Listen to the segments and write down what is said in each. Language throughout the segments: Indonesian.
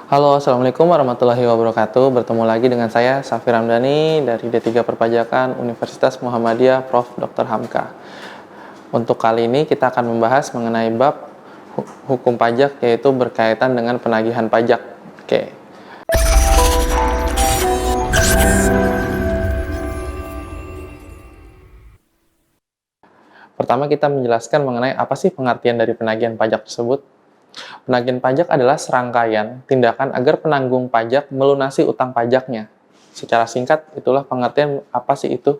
Halo, Assalamualaikum warahmatullahi wabarakatuh. Bertemu lagi dengan saya, Safir Ramdhani, dari D3 Perpajakan Universitas Muhammadiyah Prof. Dr. Hamka. Untuk kali ini kita akan membahas mengenai bab hukum pajak, yaitu berkaitan dengan penagihan pajak. Oke. Pertama kita menjelaskan mengenai apa sih pengertian dari penagihan pajak tersebut. Penagihan pajak adalah serangkaian tindakan agar penanggung pajak melunasi utang pajaknya. Secara singkat, itulah pengertian apa sih itu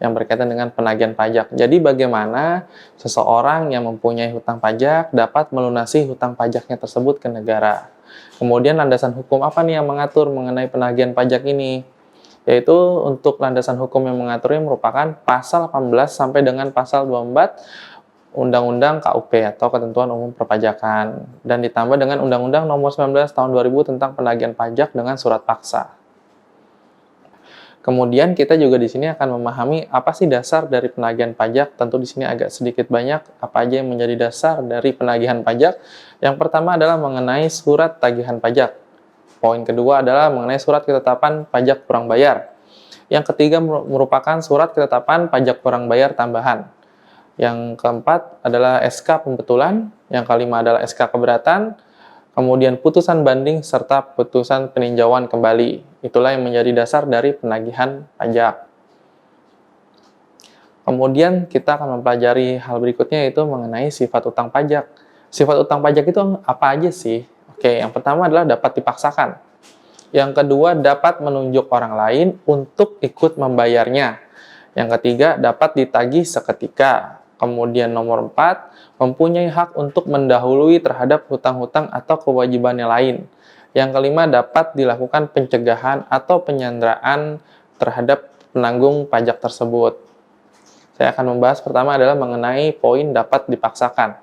yang berkaitan dengan penagihan pajak. Jadi bagaimana seseorang yang mempunyai hutang pajak dapat melunasi hutang pajaknya tersebut ke negara. Kemudian landasan hukum apa nih yang mengatur mengenai penagihan pajak ini? Yaitu untuk landasan hukum yang mengaturnya merupakan pasal 18 sampai dengan pasal 24 Undang-Undang KUP atau Ketentuan Umum Perpajakan, dan ditambah dengan Undang-Undang Nomor 19 Tahun 2000 tentang penagihan pajak dengan surat paksa. Kemudian kita juga di sini akan memahami apa sih dasar dari penagihan pajak. Tentu di sini agak sedikit banyak apa aja yang menjadi dasar dari penagihan pajak. Yang pertama adalah mengenai surat tagihan pajak. Poin kedua adalah mengenai surat ketetapan pajak kurang bayar. Yang ketiga merupakan surat ketetapan pajak kurang bayar tambahan. Yang keempat adalah SK pembetulan, yang kelima adalah SK keberatan, kemudian putusan banding, serta putusan peninjauan kembali. Itulah yang menjadi dasar dari penagihan pajak. Kemudian kita akan mempelajari hal berikutnya, yaitu mengenai sifat utang pajak. Sifat utang pajak itu apa aja sih? Oke, yang pertama adalah dapat dipaksakan. Yang kedua, dapat menunjuk orang lain untuk ikut membayarnya. Yang ketiga, dapat ditagih seketika. Kemudian nomor 4, mempunyai hak untuk mendahului terhadap hutang-hutang atau kewajibannya lain. Yang kelima, dapat dilakukan pencegahan atau penyanderaan terhadap penanggung pajak tersebut. Saya akan membahas pertama adalah mengenai poin dapat dipaksakan.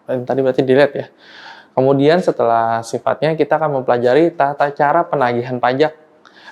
Tadi berarti delete ya. Kemudian setelah sifatnya, kita akan mempelajari tata cara penagihan pajak.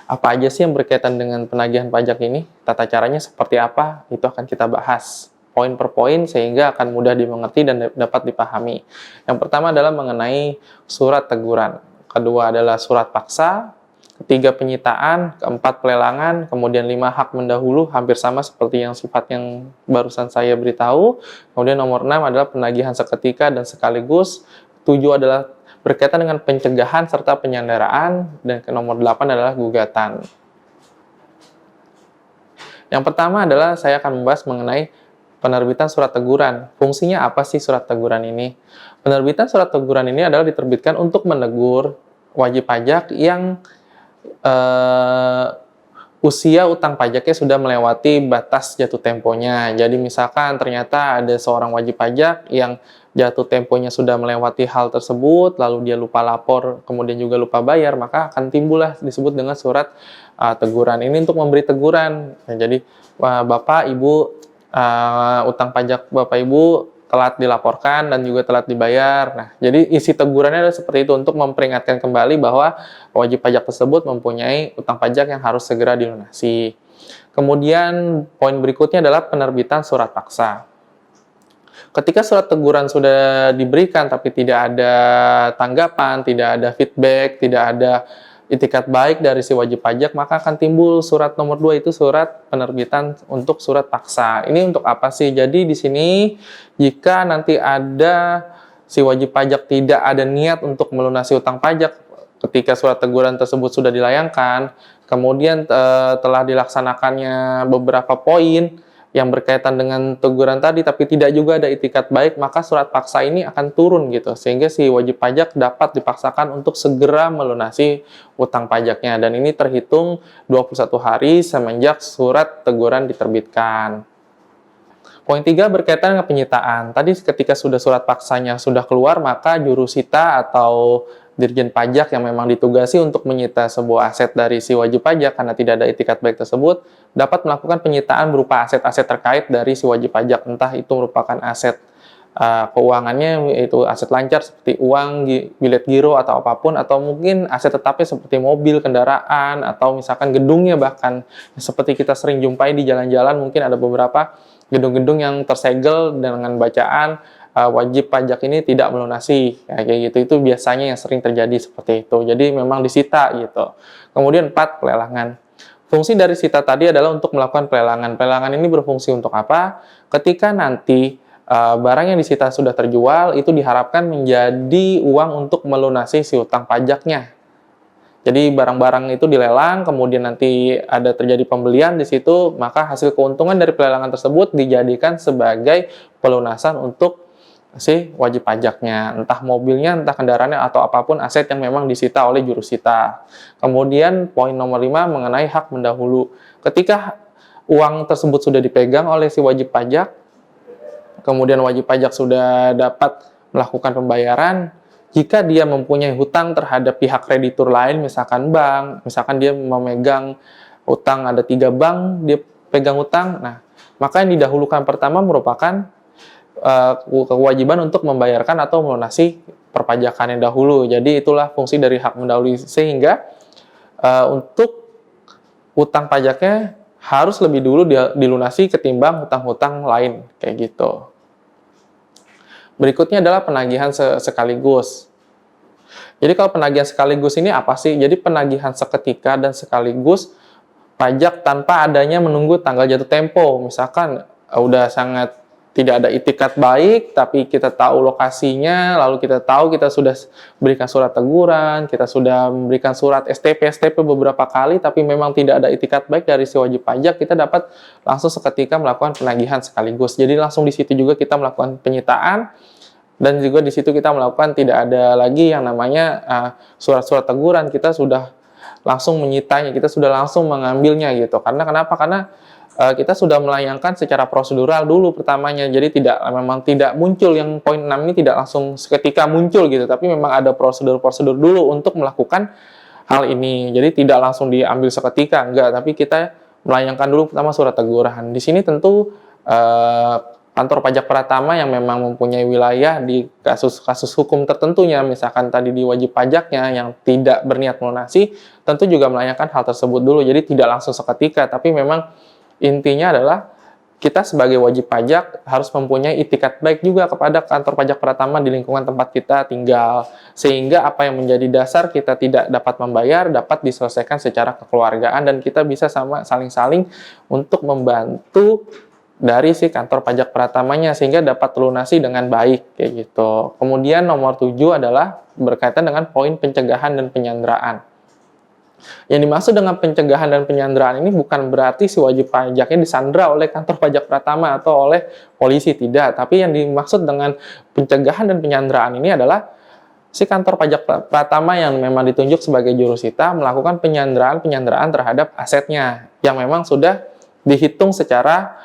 Apa aja sih yang berkaitan dengan penagihan pajak ini? Tata caranya seperti apa? Itu akan kita bahas poin per poin sehingga akan mudah dimengerti dan dapat dipahami. Yang pertama adalah mengenai surat teguran. Kedua adalah surat paksa. Ketiga penyitaan. Keempat pelelangan. Kemudian 5 hak mendahulu, hampir sama seperti yang sifat yang barusan saya beritahu. Kemudian nomor 6 adalah penagihan seketika dan sekaligus. 7 adalah berkaitan dengan pencegahan serta penyanderaan, dan nomor 8 adalah gugatan. Yang pertama adalah saya akan membahas mengenai penerbitan surat teguran. Fungsinya apa sih surat teguran ini? Penerbitan surat teguran ini adalah diterbitkan untuk menegur wajib pajak yang usia utang pajaknya sudah melewati batas jatuh temponya. Jadi misalkan ternyata ada seorang wajib pajak yang jatuh temponya sudah melewati hal tersebut, lalu dia lupa lapor, kemudian juga lupa bayar, maka akan timbullah disebut dengan surat teguran. Ini untuk memberi teguran. Jadi Bapak, Ibu, utang pajak Bapak, Ibu telat dilaporkan dan juga telat dibayar. Nah, jadi isi tegurannya adalah seperti itu untuk memperingatkan kembali bahwa wajib pajak tersebut mempunyai utang pajak yang harus segera dilunasi. Kemudian poin berikutnya adalah penerbitan surat paksa. Ketika surat teguran sudah diberikan tapi tidak ada tanggapan, tidak ada feedback, tidak ada itikat baik dari si wajib pajak, maka akan timbul surat nomor 2, itu surat penerbitan untuk surat paksa. Ini untuk apa sih? Jadi di sini jika nanti ada si wajib pajak tidak ada niat untuk melunasi utang pajak ketika surat teguran tersebut sudah dilayangkan, kemudian telah dilaksanakannya beberapa poin yang berkaitan dengan teguran tadi, tapi tidak juga ada itikat baik, maka surat paksa ini akan turun gitu, sehingga si wajib pajak dapat dipaksakan untuk segera melunasi utang pajaknya, dan ini terhitung 21 hari semenjak surat teguran diterbitkan. Poin 3 berkaitan dengan penyitaan. Tadi ketika sudah surat paksanya sudah keluar, maka jurusita atau Dirjen Pajak yang memang ditugasi untuk menyita sebuah aset dari si wajib pajak karena tidak ada itikat baik tersebut, dapat melakukan penyitaan berupa aset-aset terkait dari si wajib pajak, entah itu merupakan aset keuangannya, yaitu aset lancar seperti uang, bilet giro atau apapun, atau mungkin aset tetapnya seperti mobil, kendaraan, atau misalkan gedungnya, bahkan seperti kita sering jumpai di jalan-jalan, mungkin ada beberapa gedung-gedung yang tersegel dengan bacaan wajib pajak ini tidak melunasi, kayak gitu. Itu biasanya yang sering terjadi seperti itu. Jadi memang disita gitu. Kemudian 4, pelelangan. Fungsi dari sita tadi adalah untuk melakukan pelelangan. Pelelangan ini berfungsi untuk apa? Ketika nanti barang yang disita sudah terjual, itu diharapkan menjadi uang untuk melunasi si utang pajaknya. Jadi barang-barang itu dilelang, kemudian nanti ada terjadi pembelian di situ, maka hasil keuntungan dari pelelangan tersebut dijadikan sebagai pelunasan untuk si wajib pajaknya, entah mobilnya, entah kendaraannya, atau apapun aset yang memang disita oleh jurusita. Kemudian poin nomor 5 mengenai hak mendahulu. Ketika uang tersebut sudah dipegang oleh si wajib pajak, kemudian wajib pajak sudah dapat melakukan pembayaran, jika dia mempunyai hutang terhadap pihak kreditur lain, misalkan bank, misalkan dia memegang hutang ada 3 bank, dia pegang hutang, nah, maka yang didahulukan pertama merupakan kewajiban untuk membayarkan atau melunasi perpajakan yang dahulu. Jadi itulah fungsi dari hak mendahului, sehingga untuk hutang pajaknya harus lebih dulu dilunasi ketimbang hutang-hutang lain, kayak gitu. Berikutnya adalah penagihan sekaligus. Jadi kalau penagihan sekaligus ini apa sih? Jadi penagihan seketika dan sekaligus pajak tanpa adanya menunggu tanggal jatuh tempo. Misalkan udah sangat tidak ada itikat baik, tapi kita tahu lokasinya, lalu kita tahu kita sudah berikan surat teguran, kita sudah memberikan surat STP beberapa kali, tapi memang tidak ada itikat baik dari si wajib pajak, kita dapat langsung seketika melakukan penagihan sekaligus. Jadi langsung di situ juga kita melakukan penyitaan, dan juga di situ kita melakukan tidak ada lagi yang namanya surat-surat teguran, kita sudah langsung menyitanya, kita sudah langsung mengambilnya gitu. Karena kenapa? Karena kita sudah melayangkan secara prosedural dulu pertamanya, jadi memang tidak muncul yang poin 6 ini tidak langsung seketika muncul gitu, tapi memang ada prosedur-prosedur dulu untuk melakukan hal ini. Jadi tidak langsung diambil seketika, enggak, tapi kita melayangkan dulu pertama surat teguran. Di sini tentu kantor pajak Pratama yang memang mempunyai wilayah di kasus-kasus hukum tertentunya, misalkan tadi di wajib pajaknya yang tidak berniat melunasi, tentu juga melayangkan hal tersebut dulu. Jadi tidak langsung seketika, tapi memang intinya adalah kita sebagai wajib pajak harus mempunyai itikat baik juga kepada kantor pajak Pratama di lingkungan tempat kita tinggal. Sehingga apa yang menjadi dasar kita tidak dapat membayar dapat diselesaikan secara kekeluargaan, dan kita bisa saling-saling untuk membantu dari si kantor pajak Pratamanya sehingga dapat terlunasi dengan baik, kayak gitu. Kemudian nomor 7 adalah berkaitan dengan poin pencegahan dan penyanderaan. Yang dimaksud dengan pencegahan dan penyanderaan ini bukan berarti si wajib pajaknya disandra oleh kantor pajak Pratama atau oleh polisi, tidak. Tapi yang dimaksud dengan pencegahan dan penyanderaan ini adalah si kantor pajak Pratama yang memang ditunjuk sebagai jurusita melakukan penyanderaan terhadap asetnya yang memang sudah dihitung secara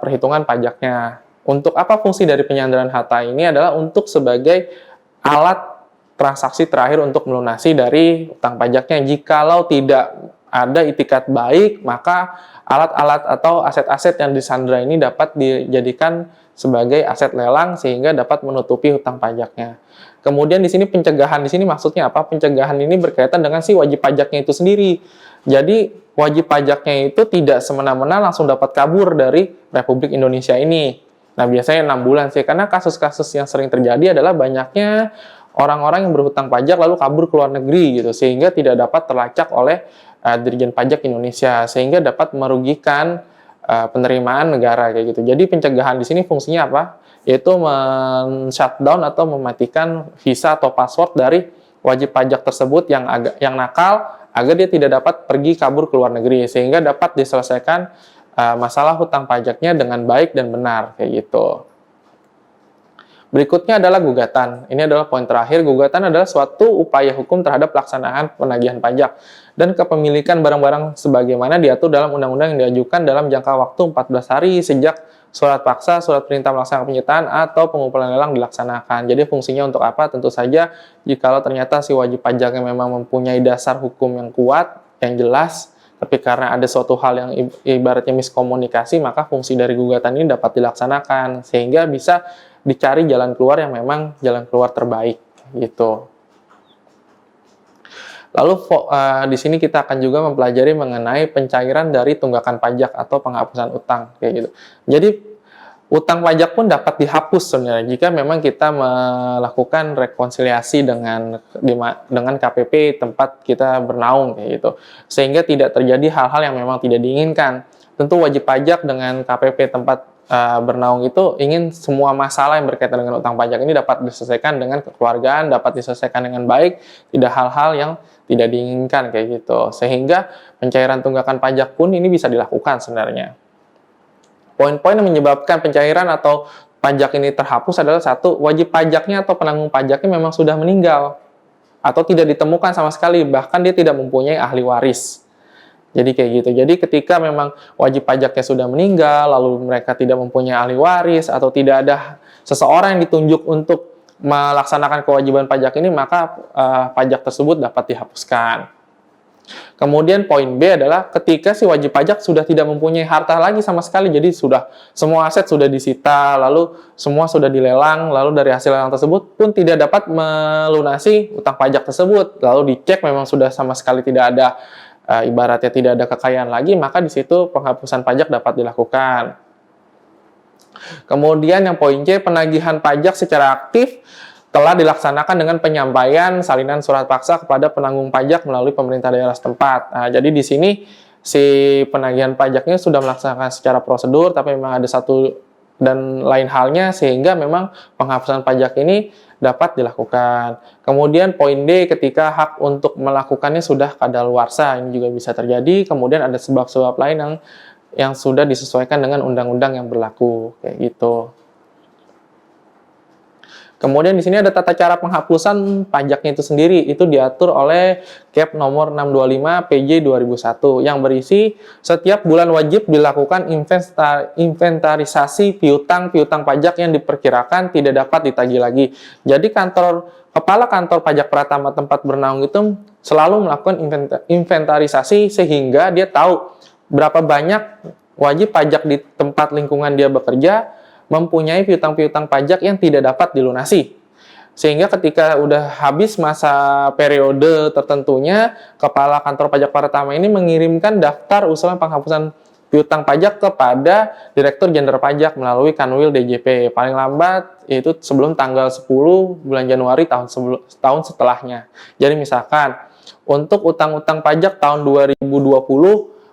perhitungan pajaknya. Untuk apa fungsi dari penyanderaan harta ini? Adalah untuk sebagai alat transaksi terakhir untuk melunasi dari utang pajaknya. Jikalau tidak ada itikat baik, maka alat-alat atau aset-aset yang disandra ini dapat dijadikan sebagai aset lelang sehingga dapat menutupi hutang pajaknya. Kemudian di sini pencegahan, di sini maksudnya apa? Pencegahan ini berkaitan dengan si wajib pajaknya itu sendiri. Jadi wajib pajaknya itu tidak semena-mena langsung dapat kabur dari Republik Indonesia ini. Nah, biasanya 6 bulan sih, karena kasus-kasus yang sering terjadi adalah banyaknya orang-orang yang berhutang pajak lalu kabur ke luar negeri gitu, sehingga tidak dapat terlacak oleh Dirjen Pajak Indonesia, sehingga dapat merugikan penerimaan negara kayak gitu. Jadi pencegahan di sini fungsinya apa? Yaitu men-shutdown atau mematikan visa atau password dari wajib pajak tersebut yang nakal, agar dia tidak dapat pergi kabur ke luar negeri, sehingga dapat diselesaikan masalah hutang pajaknya dengan baik dan benar kayak gitu. Berikutnya adalah gugatan. Ini adalah poin terakhir. Gugatan adalah suatu upaya hukum terhadap pelaksanaan penagihan pajak dan kepemilikan barang-barang sebagaimana diatur dalam undang-undang yang diajukan dalam jangka waktu 14 hari sejak surat paksa, surat perintah melaksanakan penyitaan, atau pengumpulan lelang dilaksanakan. Jadi fungsinya untuk apa? Tentu saja jikalau ternyata si wajib pajak yang memang mempunyai dasar hukum yang kuat, yang jelas, tapi karena ada suatu hal yang ibaratnya miskomunikasi, maka fungsi dari gugatan ini dapat dilaksanakan sehingga bisa dicari jalan keluar yang memang jalan keluar terbaik gitu. Lalu di sini kita akan juga mempelajari mengenai pencairan dari tunggakan pajak atau penghapusan utang kayak gitu. Jadi Utang pajak pun dapat dihapus sebenarnya jika memang kita melakukan rekonsiliasi dengan KPP tempat kita bernaung kayak gitu. Sehingga tidak terjadi hal-hal yang memang tidak diinginkan. Tentu wajib pajak dengan KPP tempat bernaung itu ingin semua masalah yang berkaitan dengan utang pajak ini dapat diselesaikan dengan kekeluargaan, dapat diselesaikan dengan baik, tidak hal-hal yang tidak diinginkan kayak gitu. Sehingga pencairan tunggakan pajak pun ini bisa dilakukan sebenarnya. Poin-poin yang menyebabkan pencairan atau pajak ini terhapus adalah satu, wajib pajaknya atau penanggung pajaknya memang sudah meninggal atau tidak ditemukan sama sekali, bahkan dia tidak mempunyai ahli waris. Jadi kayak gitu. Jadi ketika memang wajib pajaknya sudah meninggal, lalu mereka tidak mempunyai ahli waris atau tidak ada seseorang yang ditunjuk untuk melaksanakan kewajiban pajak ini, maka pajak tersebut dapat dihapuskan. Kemudian poin B adalah ketika si wajib pajak sudah tidak mempunyai harta lagi sama sekali, jadi sudah semua aset sudah disita, lalu semua sudah dilelang, lalu dari hasil lelang tersebut pun tidak dapat melunasi utang pajak tersebut, lalu dicek memang sudah sama sekali tidak ada, ibaratnya tidak ada kekayaan lagi, maka di situ penghapusan pajak dapat dilakukan. Kemudian yang poin C, penagihan pajak secara aktif telah dilaksanakan dengan penyampaian salinan surat paksa kepada penanggung pajak melalui pemerintah daerah setempat. Nah, jadi di sini si penagihan pajaknya sudah melaksanakan secara prosedur, tapi memang ada satu dan lain halnya sehingga memang penghapusan pajak ini dapat dilakukan. Kemudian poin D, ketika hak untuk melakukannya sudah kadaluarsa, ini juga bisa terjadi. Kemudian ada sebab-sebab lain yang sudah disesuaikan dengan undang-undang yang berlaku, kayak gitu. Kemudian di sini ada tata cara penghapusan pajaknya itu sendiri, itu diatur oleh Kep nomor 625 PJ 2001 yang berisi setiap bulan wajib dilakukan inventarisasi piutang pajak yang diperkirakan tidak dapat ditagih lagi. Jadi kepala kantor pajak pratama tempat bernaung itu selalu melakukan inventarisasi sehingga dia tahu berapa banyak wajib pajak di tempat lingkungan dia bekerja mempunyai piutang-piutang pajak yang tidak dapat dilunasi. Sehingga ketika udah habis masa periode tertentunya, kepala kantor pajak pratama ini mengirimkan daftar usulan penghapusan piutang pajak kepada Direktur Jenderal Pajak melalui Kanwil DJP. Paling lambat yaitu sebelum tanggal 10 bulan Januari tahun setelahnya. Jadi misalkan untuk utang-utang pajak tahun 2020,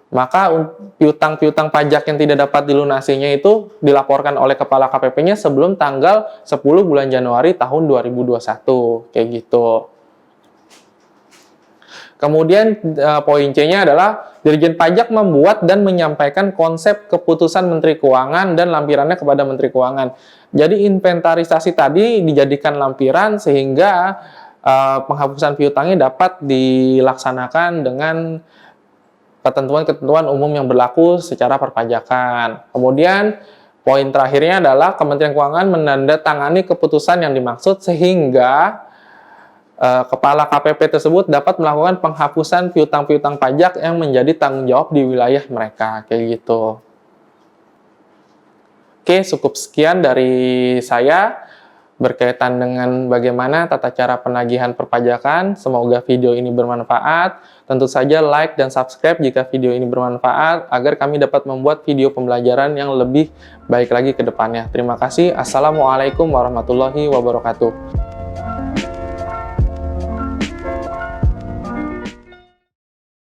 maka piutang-piutang pajak yang tidak dapat dilunasinya itu dilaporkan oleh kepala KPP-nya sebelum tanggal 10 bulan Januari tahun 2021, kayak gitu. Kemudian poin C-nya adalah Dirjen Pajak membuat dan menyampaikan konsep keputusan Menteri Keuangan dan lampirannya kepada Menteri Keuangan. Jadi inventarisasi tadi dijadikan lampiran sehingga penghapusan piutangnya dapat dilaksanakan dengan ketentuan-ketentuan umum yang berlaku secara perpajakan. Kemudian, poin terakhirnya adalah Kementerian Keuangan menandatangani keputusan yang dimaksud sehingga kepala KPP tersebut dapat melakukan penghapusan piutang-piutang pajak yang menjadi tanggung jawab di wilayah mereka, kayak gitu. Oke, cukup sekian dari saya berkaitan dengan bagaimana tata cara penagihan perpajakan. Semoga video ini bermanfaat. Tentu saja like dan subscribe jika video ini bermanfaat agar kami dapat membuat video pembelajaran yang lebih baik lagi ke depannya. Terima kasih. Assalamualaikum warahmatullahi wabarakatuh.